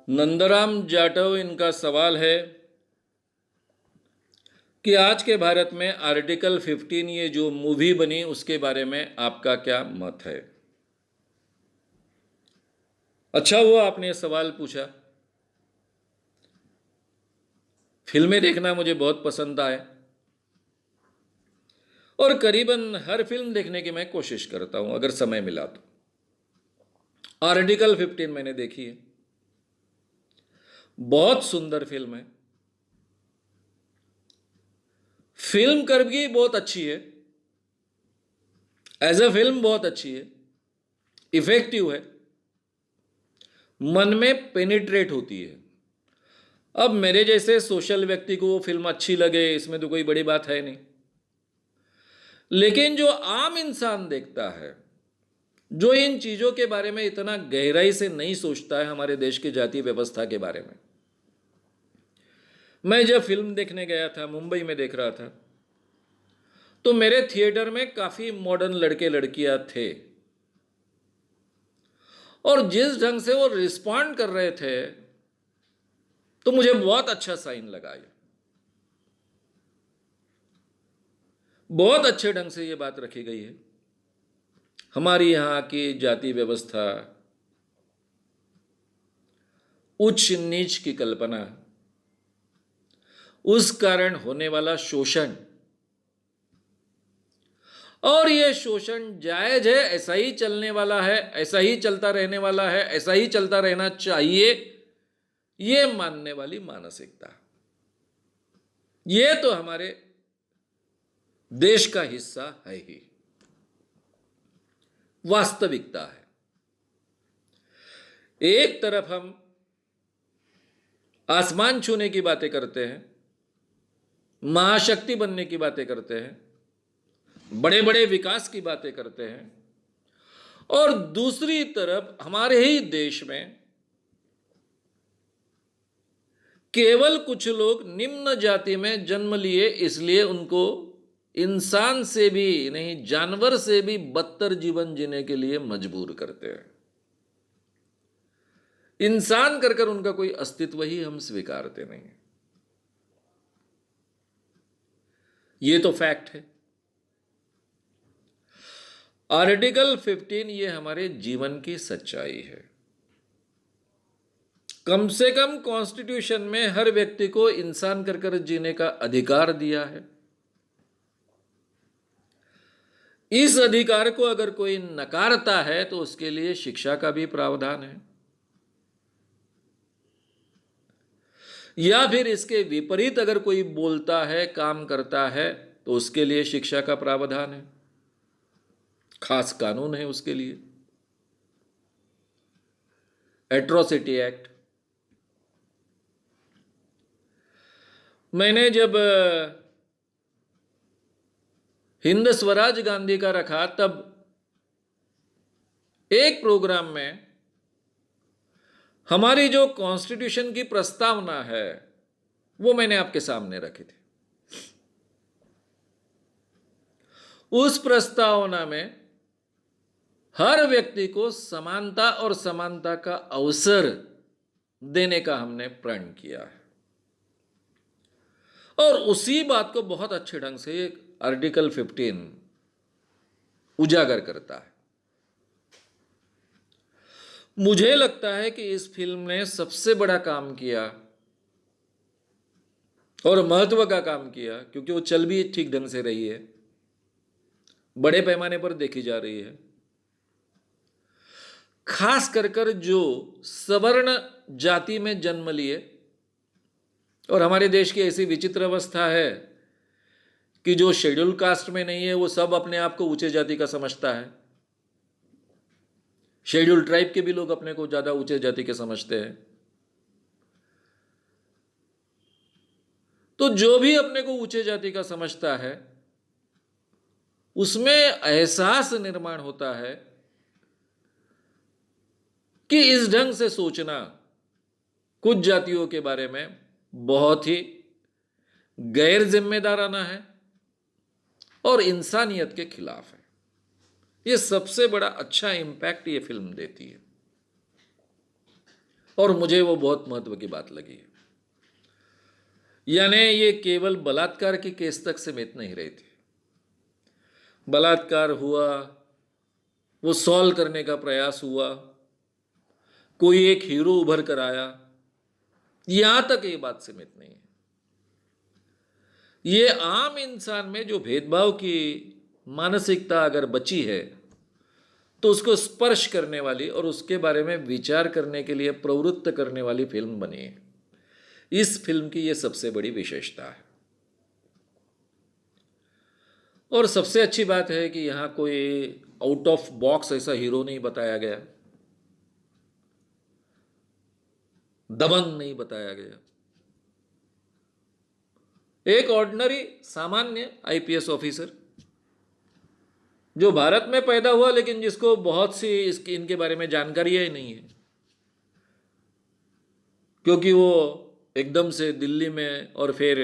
नंदराम जाटव, इनका सवाल है कि आज के भारत में आर्टिकल 15 ये जो मूवी बनी उसके बारे में आपका क्या मत है। अच्छा हुआ आपने ये सवाल पूछा। फिल्में देखना मुझे बहुत पसंद आए और करीबन हर फिल्म देखने की मैं कोशिश करता हूं अगर समय मिला तो। आर्टिकल 15 मैंने देखी है, बहुत सुंदर फिल्म है। फिल्म कर भी बहुत अच्छी है, एज अ फिल्म बहुत अच्छी है, इफेक्टिव है, मन में पेनिट्रेट होती है। अब मेरे जैसे सोशल व्यक्ति को वो फिल्म अच्छी लगे इसमें तो कोई बड़ी बात है नहीं, लेकिन जो आम इंसान देखता है, जो इन चीजों के बारे में इतना गहराई से नहीं सोचता है, हमारे देश की जाति व्यवस्था के बारे में। मैं जब फिल्म देखने गया था, मुंबई में देख रहा था, तो मेरे थिएटर में काफी मॉडर्न लड़के लड़कियां थे और जिस ढंग से वो रिस्पॉन्ड कर रहे थे तो मुझे बहुत अच्छा साइन लगा। ये बहुत अच्छे ढंग से ये बात रखी गई है। हमारी यहां की जाति व्यवस्था, उच्च नीच की कल्पना, उस कारण होने वाला शोषण, और ये शोषण जायज है, ऐसा ही चलने वाला है, ऐसा ही चलता रहने वाला है, ऐसा ही चलता रहना चाहिए, ये मानने वाली मानसिकता, ये तो हमारे देश का हिस्सा है ही, वास्तविकता है। एक तरफ हम आसमान छूने की बातें करते हैं, महाशक्ति बनने की बातें करते हैं, बड़े बड़े विकास की बातें करते हैं, और दूसरी तरफ हमारे ही देश में केवल कुछ लोग निम्न जाति में जन्म लिए इसलिए उनको इंसान से भी नहीं, जानवर से भी बदतर जीवन जीने के लिए मजबूर करते हैं। इंसान कर कर उनका कोई अस्तित्व ही हम स्वीकारते नहीं। ये तो फैक्ट है। आर्टिकल 15 ये हमारे जीवन की सच्चाई है। कम से कम कॉन्स्टिट्यूशन में हर व्यक्ति को इंसान कर कर जीने का अधिकार दिया है। इस अधिकार को अगर कोई नकारता है तो उसके लिए शिक्षा का भी प्रावधान है, या फिर इसके विपरीत अगर कोई बोलता है, काम करता है, तो उसके लिए शिक्षा का प्रावधान है, खास कानून है उसके लिए, एट्रोसिटी एक्ट। मैंने जब हिंद स्वराज गांधी का रखा तब एक प्रोग्राम में हमारी जो कॉन्स्टिट्यूशन की प्रस्तावना है वो मैंने आपके सामने रखी थी। उस प्रस्तावना में हर व्यक्ति को समानता और समानता का अवसर देने का हमने प्रण किया है, और उसी बात को बहुत अच्छे ढंग से आर्टिकल 15 उजागर करता है। मुझे लगता है कि इस फिल्म ने सबसे बड़ा काम किया और महत्व का काम किया, क्योंकि वो चल भी ठीक ढंग से रही है, बड़े पैमाने पर देखी जा रही है। खास कर जो सवर्ण जाति में जन्म लिए, और हमारे देश की ऐसी विचित्र अवस्था है कि जो शेड्यूल कास्ट में नहीं है वो सब अपने आप को ऊंचे जाति का समझता है। शेड्यूल ट्राइब के भी लोग अपने को ज्यादा ऊंचे जाति के समझते हैं। तो जो भी अपने को ऊंचे जाति का समझता है उसमें एहसास निर्माण होता है कि इस ढंग से सोचना कुछ जातियों के बारे में बहुत ही गैर जिम्मेदाराना है और इंसानियत के खिलाफ है। यह सबसे बड़ा अच्छा इंपैक्ट ये फिल्म देती है। और मुझे वो बहुत महत्व की बात लगी। यानी ये केवल बलात्कार की केस तक सीमित नहीं रही थी। बलात्कार हुआ, वो सॉल्व करने का प्रयास हुआ, कोई एक हीरो उभर कर आया, यहां तक ये बात सीमित नहीं है। ये आम इंसान में जो भेदभाव की मानसिकता अगर बची है तो उसको स्पर्श करने वाली और उसके बारे में विचार करने के लिए प्रवृत्त करने वाली फिल्म बनी है। इस फिल्म की यह सबसे बड़ी विशेषता है। और सबसे अच्छी बात है कि यहां कोई आउट ऑफ बॉक्स ऐसा हीरो नहीं बताया गया, दबंग नहीं बताया गया। एक ऑर्डिनरी सामान्य आईपीएस ऑफिसर जो भारत में पैदा हुआ लेकिन जिसको बहुत सी इनके बारे में जानकारी ही नहीं है, क्योंकि वो एकदम से दिल्ली में और फिर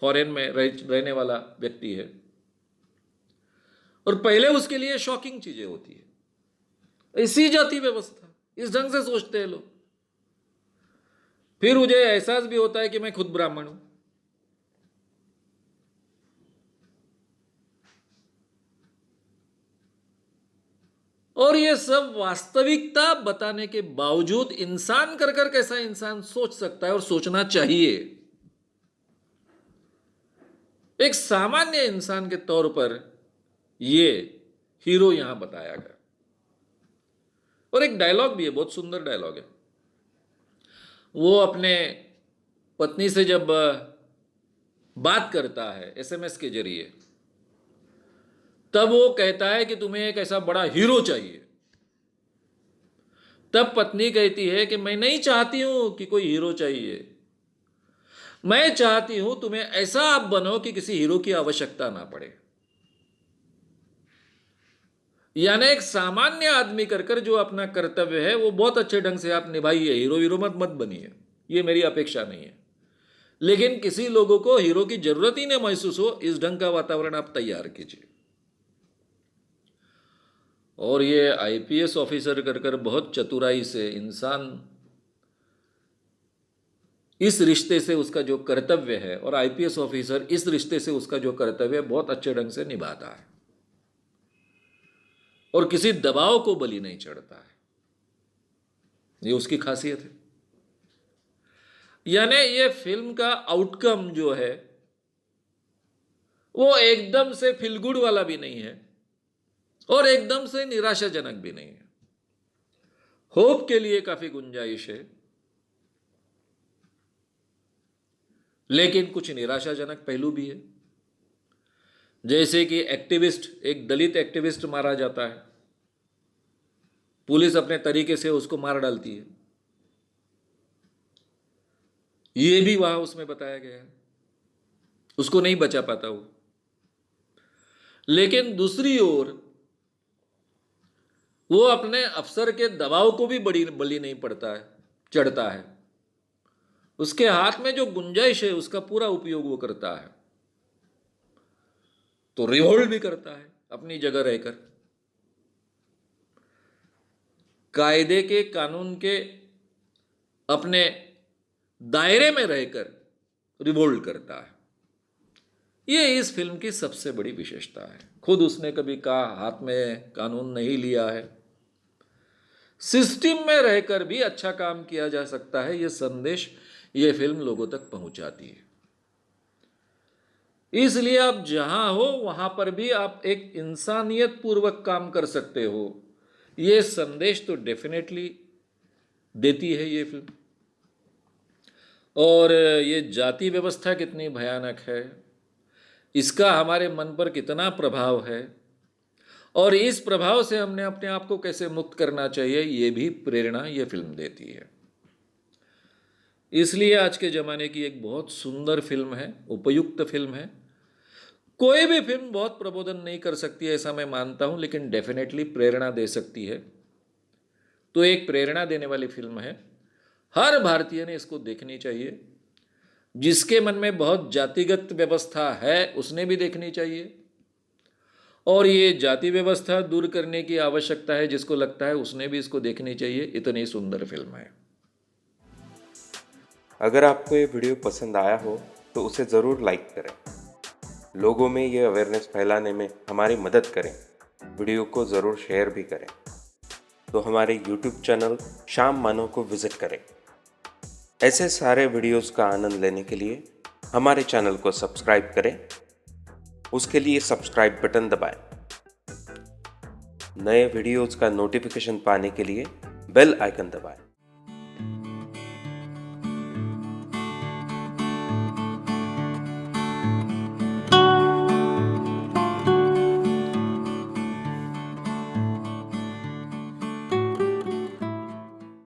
फॉरेन में रहने वाला व्यक्ति है। और पहले उसके लिए शॉकिंग चीजें होती है, ऐसी जाति व्यवस्था, इस ढंग से सोचते हैं लोग। फिर मुझे एहसास भी होता है कि मैं खुद ब्राह्मण हूं। और ये सब वास्तविकता बताने के बावजूद इंसान कर कर कैसा इंसान सोच सकता है और सोचना चाहिए। एक सामान्य इंसान के तौर पर ये हीरो यहां बताया गया। और एक डायलॉग भी है, बहुत सुंदर डायलॉग है। वो अपने पत्नी से जब बात करता है एसएमएस के जरिए, तब वो कहता है कि तुम्हें एक ऐसा बड़ा हीरो चाहिए। तब पत्नी कहती है कि मैं नहीं चाहती हूं कि कोई हीरो चाहिए, मैं चाहती हूं तुम्हें ऐसा आप बनो कि किसी हीरो की आवश्यकता ना पड़े। यानी एक सामान्य आदमी कर कर जो अपना कर्तव्य है वो बहुत अच्छे ढंग से आप निभाइए, हीरो हीरो मत बनिए, ये मेरी अपेक्षा नहीं है। लेकिन किसी लोगों को हीरो की जरूरत ही नहीं महसूस हो, इस ढंग का वातावरण आप तैयार कीजिए। और ये आईपीएस ऑफिसर कर कर बहुत चतुराई से इंसान इस रिश्ते से उसका जो कर्तव्य है, और आईपीएस ऑफिसर इस रिश्ते से उसका जो कर्तव्य है बहुत अच्छे ढंग से निभाता है और किसी दबाव को बलि नहीं चढ़ता है। ये उसकी खासियत है। यानी ये फिल्म का आउटकम जो है वो एकदम से फील गुड वाला भी नहीं है और एकदम से निराशाजनक भी नहीं है। होप के लिए काफी गुंजाइश है, लेकिन कुछ निराशाजनक पहलू भी है। जैसे कि एक्टिविस्ट, एक दलित एक्टिविस्ट मारा जाता है, पुलिस अपने तरीके से उसको मार डालती है, ये भी वहां उसमें बताया गया है। उसको नहीं बचा पाता वो। लेकिन दूसरी ओर वो अपने अफसर के दबाव को भी बलि नहीं पड़ता है, चढ़ता है। उसके हाथ में जो गुंजाइश है उसका पूरा उपयोग वो करता है, तो रिवोल्ट भी करता है अपनी जगह रहकर, कायदे के कानून के अपने दायरे में रहकर रिवोल्ट करता है। ये इस फिल्म की सबसे बड़ी विशेषता है। खुद उसने कभी कहा हाथ में कानून नहीं लिया है, सिस्टम में रहकर भी अच्छा काम किया जा सकता है, ये संदेश ये फिल्म लोगों तक पहुंचाती है। इसलिए आप जहां हो वहां पर भी आप एक इंसानियत पूर्वक काम कर सकते हो, ये संदेश तो डेफिनेटली देती है ये फिल्म। और ये जाति व्यवस्था कितनी भयानक है, इसका हमारे मन पर कितना प्रभाव है, और इस प्रभाव से हमने अपने आप को कैसे मुक्त करना चाहिए, ये भी प्रेरणा ये फिल्म देती है। इसलिए आज के ज़माने की एक बहुत सुंदर फिल्म है, उपयुक्त फिल्म है। कोई भी फिल्म बहुत प्रबोधन नहीं कर सकती है ऐसा मैं मानता हूँ, लेकिन डेफिनेटली प्रेरणा दे सकती है। तो एक प्रेरणा देने वाली फिल्म है, हर भारतीय ने इसको देखनी चाहिए। जिसके मन में बहुत जातिगत व्यवस्था है उसने भी देखनी चाहिए, और ये जाति व्यवस्था दूर करने की आवश्यकता है जिसको लगता है उसने भी इसको देखनी चाहिए। इतनी सुंदर फिल्म है। अगर आपको ये वीडियो पसंद आया हो तो उसे ज़रूर लाइक करें। लोगों में ये अवेयरनेस फैलाने में हमारी मदद करें। वीडियो को ज़रूर शेयर भी करें। तो हमारे YouTube चैनल श्याम मानव को विज़िट करें। ऐसे सारे वीडियोस का आनंद लेने के लिए हमारे चैनल को सब्सक्राइब करें। उसके लिए सब्सक्राइब बटन दबाएं। नए वीडियोस का नोटिफिकेशन पाने के लिए बेल आइकन दबाएं।